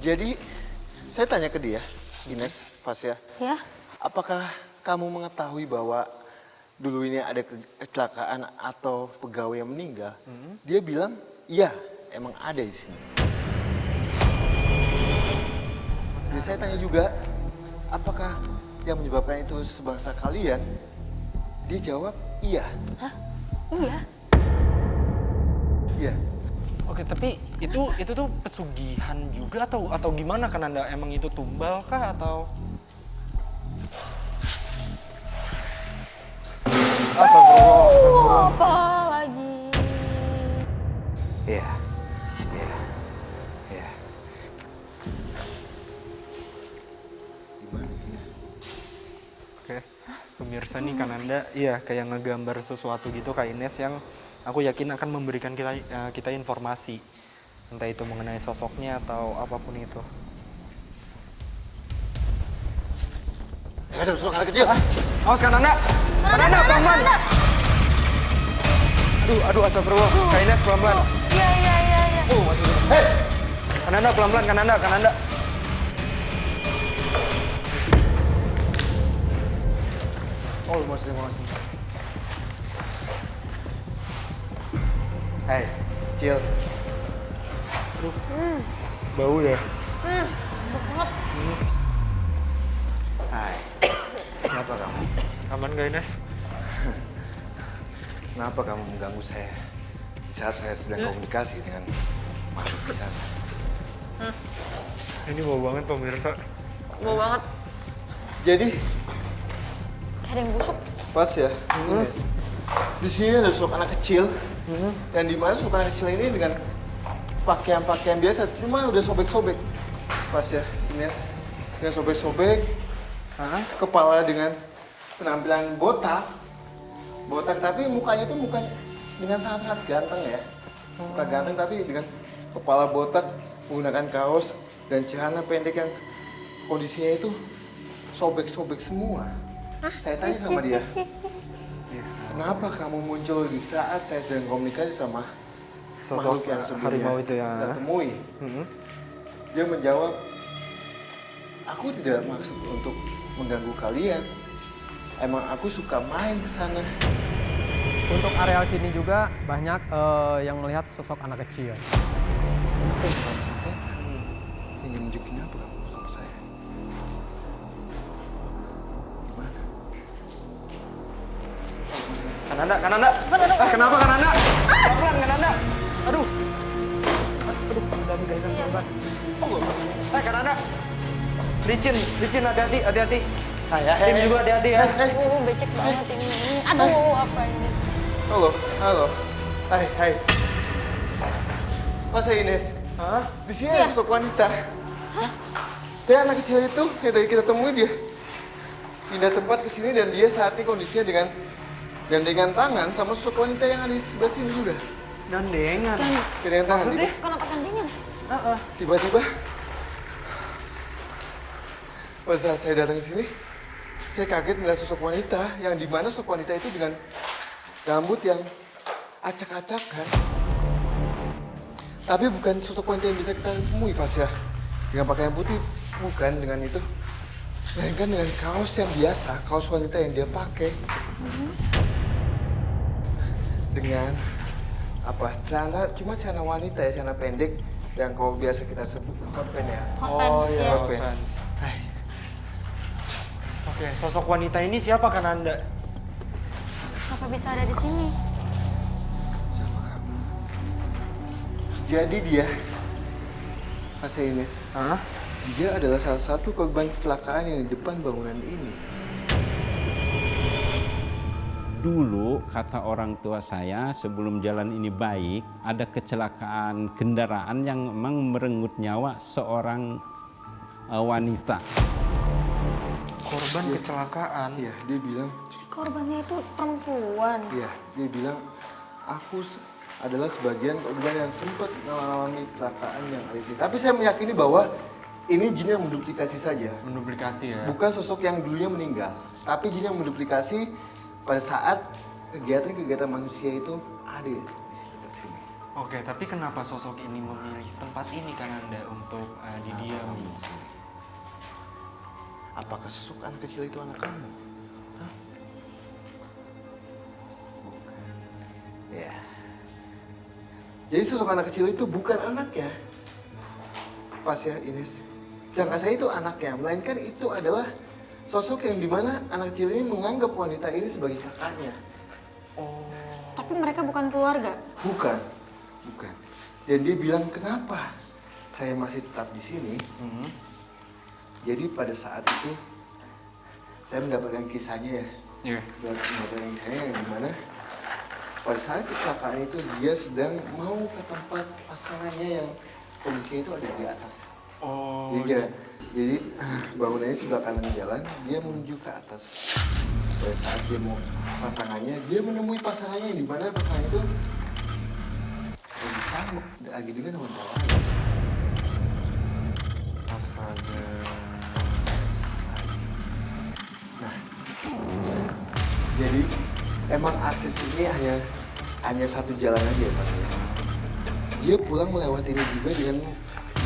Jadi, saya tanya ke dia, Ines, Fasya. Ya? Apakah kamu mengetahui bahwa dulu ini ada kecelakaan atau pegawai yang meninggal? Dia bilang, iya, emang ada di sini. Dan saya tanya juga, apakah yang menyebabkan itu sebangsa kalian? Dia jawab, iya. Hah? Iya? Iya. Oke, tapi itu tuh pesugihan juga atau gimana kan Anda? Emang itu tumbal kah atau? Astagfirullah. Apa lagi? Iya. Iya. Gimana dia? Oke, pemirsa nih kan Anda, iya kayak ngegambar sesuatu gitu Kak Ines yang aku yakin akan memberikan kita informasi. Entah itu mengenai sosoknya atau apapun itu. Ada sosok anak kecil. Awas kan Anda! Kan Anda, pelan-pelan! Aduh, astagfirullah. Kak Ines, pelan-pelan. Iya. Oh, masih ada. Hei! Kan Anda, pelan-pelan, kan Anda. Oh, masih. Hei, kecil. Bau ya? Banget. Hai. Kenapa kamu? Aman Kak Ines? Kenapa kamu mengganggu saya? Di saat saya sedang komunikasi dengan makhluk di sana. Ini bau banget pemirsa. Bau banget. Jadi, Kayak ada yang busuk. pas ya, Ines. Di sini ada sosok anak kecil. Dan di mana sosok anak kecil ini dengan pakaian biasa, cuma udah sobek-sobek. Pas ya, Ines. Dengan sobek-sobek. Kepala dengan penampilan botak, tapi mukanya itu bukan dengan sangat-sangat ganteng ya. Bukan ganteng tapi dengan kepala botak, menggunakan kaos dan celana pendek yang kondisinya itu sobek-sobek semua. Saya tanya sama dia, kenapa kamu muncul di saat saya sedang komunikasi sama Sosok makhluk yang sebelumnya harimau itu ya. kita temui? Dia menjawab, aku tidak maksud untuk mengganggu kalian. Emang aku suka main ke sana. Untuk areal sini juga banyak yang melihat sosok anak kecil. Apa yang kamu sampaikan? Ingin nunjukin apa kamu sama saya? Gimana? Kan Anda. Kenapa kan Anda? Pelan-pelan kan Anda? Aduh, Hati-hati Kak Ines, pelan-pelan. kan Anda? Licin, hati-hati. Hai, Tim juga hati-hati ya. Becek banget ini. Aduh, apa ini? Halo. Hai. Masa Ines? Hah? Di sini ada sosok wanita. Dan anak kecil itu yang tadi kita temui dia pindah tempat ke sini dan dia saat ini kondisinya dengan gandengan tangan sama sosok wanita yang ada di sebelah sini juga. Gandengan. Gandengan tangan. Maksudnya? Kenapa gandengan? Tiba-tiba pada saat saya datang ke sini, saya kaget melihat sosok wanita yang dimana sosok wanita itu dengan rambut yang acak-acakan. Tapi bukan sosok wanita yang bisa kita temui, Fasya. Dengan pakaian putih, bukan dengan itu. Melainkan dengan kaos yang biasa, kaos wanita yang dia pakai. Dengan celana, cuma celana wanita ya, celana pendek yang kalau biasa kita sebut hot pants ya. Hot pants, ya. Hot pants. Hai. Oke, sosok wanita ini siapa kan Anda? Kenapa bisa ada di sini? Siapa kamu? Jadi dia, Mas Ines, Hah? dia adalah salah satu korban kecelakaan yang di depan bangunan ini. Dulu kata orang tua saya sebelum jalan ini baik, ada kecelakaan kendaraan yang memang merenggut nyawa seorang wanita. Korban kecelakaan. Iya, dia bilang, Jadi korbannya itu perempuan. iya, dia bilang aku adalah sebagian korban yang sempat mengalami kecelakaan yang ada di sini. Tapi saya meyakini bahwa ini jin yang menduplikasi saja. Menduplikasi ya. Bukan sosok yang dulunya meninggal, tapi jin yang menduplikasi pada saat kegiatan-kegiatan manusia itu ada di dekat sini. Oke, tapi kenapa sosok ini memilih tempat ini Kananda untuk didiami? Apakah sosok anak kecil itu anak kamu? Hah? Bukan. Ya. Jadi sosok anak kecil itu bukan anaknya. Pas ya Ines. Sedangkan saya itu anaknya, melainkan itu adalah sosok yang dimana anak kecil ini menganggap wanita ini sebagai kakaknya. Tapi mereka bukan keluarga. Bukan. Dan dia bilang, kenapa saya masih tetap di sini? Jadi pada saat itu saya mendapatkan kisahnya ya. Iya. Mendapatkan kisahnya yang dimana pada saat kecelakaan itu dia sedang mau ke tempat pasangannya yang kondisinya itu ada di atas. Oh. Jadi bangunannya sebelah kanan jalan, dia menuju ke atas. Pada saat dia mau pasangannya, dia menemui pasangannya yang dimana pasangannya itu lagi sanggup, lagi dengan wanita lain. Astaga. Nah, jadi emang akses ini hanya satu jalan aja ya Pak ya. Dia pulang melewati ini juga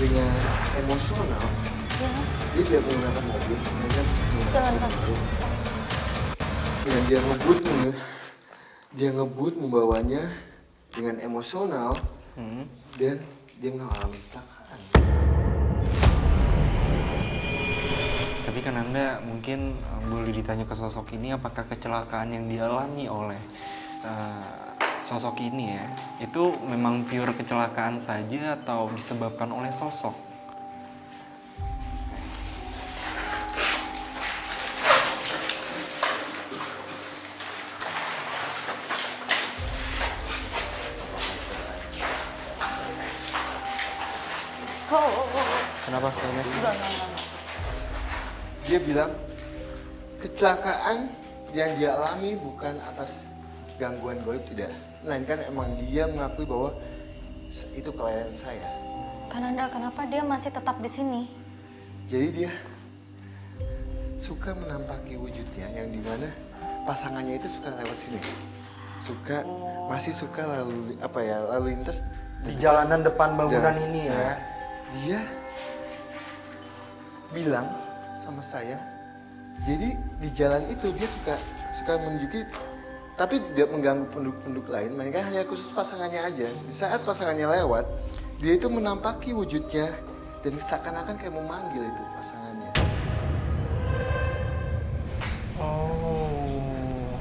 dengan emosional. Ya. Dia tidak menggunakan mobil, hanya Jalan menggunakan kaki. mobil. Dan dia ngebut membawanya dengan emosional dan dia mengalami kecelakaan. Tapi Kananda mungkin boleh ditanya ke sosok ini apakah kecelakaan yang dialami oleh sosok ini ya, itu memang pure kecelakaan saja atau disebabkan oleh sosok? Kenapa, Ines? Enggak. Dia bilang kecelakaan yang dia alami bukan atas gangguan gaib, tidak. Melainkan emang dia mengakui bahwa itu klien saya. Kananda, kenapa dia masih tetap di sini? Jadi dia suka menampaki wujudnya yang dimana pasangannya itu suka lewat sini. Masih suka lalu lintas Di jalanan depan bangunan Dan- ini ya. Nah, dia bilang sama saya, jadi di jalan itu dia suka menunjuki, tapi tidak mengganggu penduduk lain, melainkan hanya khusus pasangannya aja. Di saat pasangannya lewat, dia itu menampaki wujudnya dan seakan-akan kayak memanggil itu pasangannya.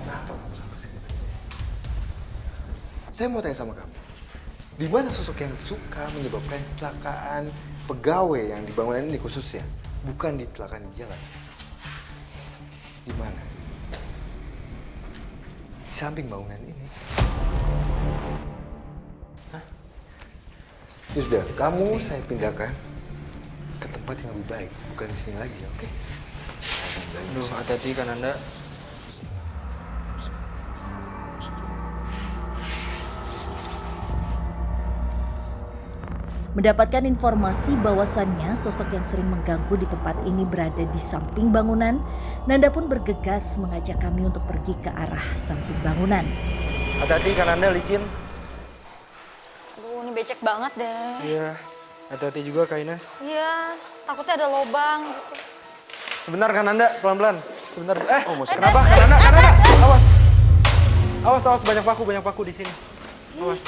Kenapa kamu sampai sini? Saya mau tanya sama kamu, di mana sosok yang suka menyebabkan kecelakaan pegawai yang di bangunan ini khususnya, bukan di kecelakaan di jalan? Di mana? Di samping bangunan ini. Hah? Ya sudah, kamu saya pindahkan ke tempat yang lebih baik, bukan di sini lagi, oke? Aduh, hati-hati Kananda. Mendapatkan informasi bahwasannya sosok yang sering mengganggu di tempat ini berada di samping bangunan, Nanda pun bergegas mengajak kami untuk pergi ke arah samping bangunan. Hati-hati Kananda, licin. Aduh, ini becek banget deh. Iya, hati-hati juga Kak Ines. Iya, takutnya ada lobang gitu. Sebentar Kananda, pelan-pelan. Sebentar. Kenapa? Kananda, awas. Awas, banyak paku di sini. Awas.